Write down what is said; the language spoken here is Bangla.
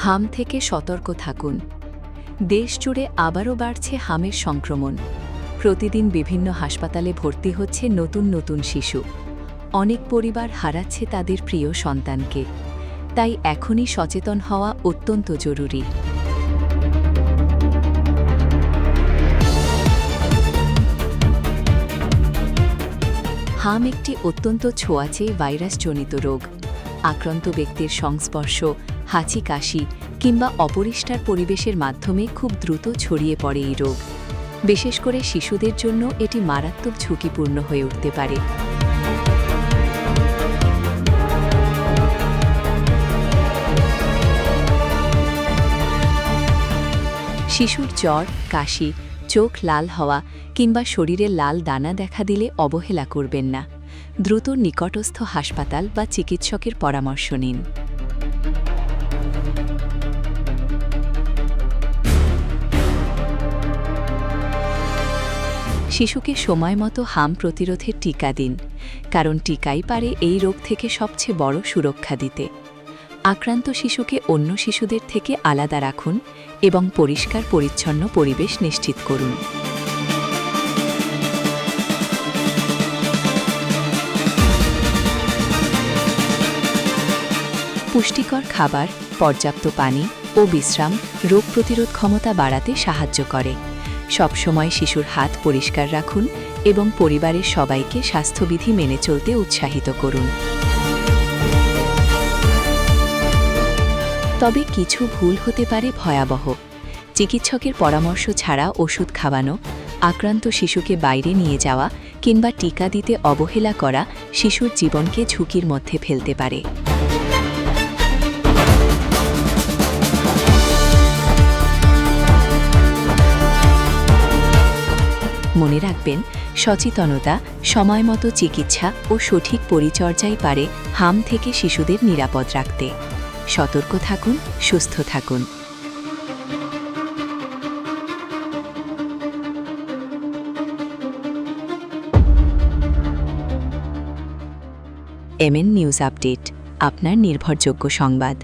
হাম থেকে সতর্ক থাকুন। দেশ জুড়ে আবারও বাড়ছে হামের সংক্রমণ। প্রতিদিন বিভিন্ন হাসপাতালে ভর্তি হচ্ছে নতুন নতুন শিশু। অনেক পরিবার হারাচ্ছে তাদের প্রিয় সন্তানকে। তাই এখনই সচেতন হওয়া অত্যন্ত জরুরি। হাম একটি অত্যন্ত ছোঁয়াচে ভাইরাসজনিত রোগ। আক্রান্ত ব্যক্তির সংস্পর্শ, হাঁচি কাশি কিংবা অপরিষ্কার পরিবেশের মাধ্যমে খুব দ্রুত ছড়িয়ে পড়ে এই রোগ। বিশেষ করে শিশুদের জন্য এটি মারাত্মক ঝুঁকিপূর্ণ হয়ে উঠতে পারে। শিশুর জ্বর, কাশি, চোখ লাল হওয়া কিংবা শরীরে লাল দানা দেখা দিলে অবহেলা করবেন না। দ্রুত নিকটস্থ হাসপাতাল বা চিকিৎসকের পরামর্শ নিন। শিশুকে সময়মতো হাম প্রতিরোধের টিকা দিন, কারণ টিকাই পারে এই রোগ থেকে সবচেয়ে বড় সুরক্ষা দিতে। আক্রান্ত শিশুকে অন্য শিশুদের থেকে আলাদা রাখুন এবং পরিষ্কার পরিচ্ছন্ন পরিবেশ নিশ্চিত করুন। পুষ্টিকর খাবার, পর্যাপ্ত পানি ও বিশ্রাম রোগ প্রতিরোধ ক্ষমতা বাড়াতে সাহায্য করে। সবসময় শিশুর হাত পরিষ্কার রাখুন এবং পরিবারের সবাইকে স্বাস্থ্যবিধি মেনে চলতে উৎসাহিত করুন। তবে কিছু ভুল হতে পারে ভয়াবহ। চিকিৎসকের পরামর্শ ছাড়া ওষুধ খাওয়ানো, আক্রান্ত শিশুকে বাইরে নিয়ে যাওয়া কিংবা টিকা দিতে অবহেলা করা শিশুর জীবনকে ঝুঁকির মধ্যে ফেলতে পারে। মনে রাখবেন, সচেতনতা, সময়মতো চিকিৎসা ও সঠিক পরিচর্যাই পারে হাম থেকে শিশুদের নিরাপদ রাখতে। সতর্ক থাকুন, সুস্থ থাকুন। এমএন নিউজ আপডেট, আপনার নির্ভরযোগ্য সংবাদ।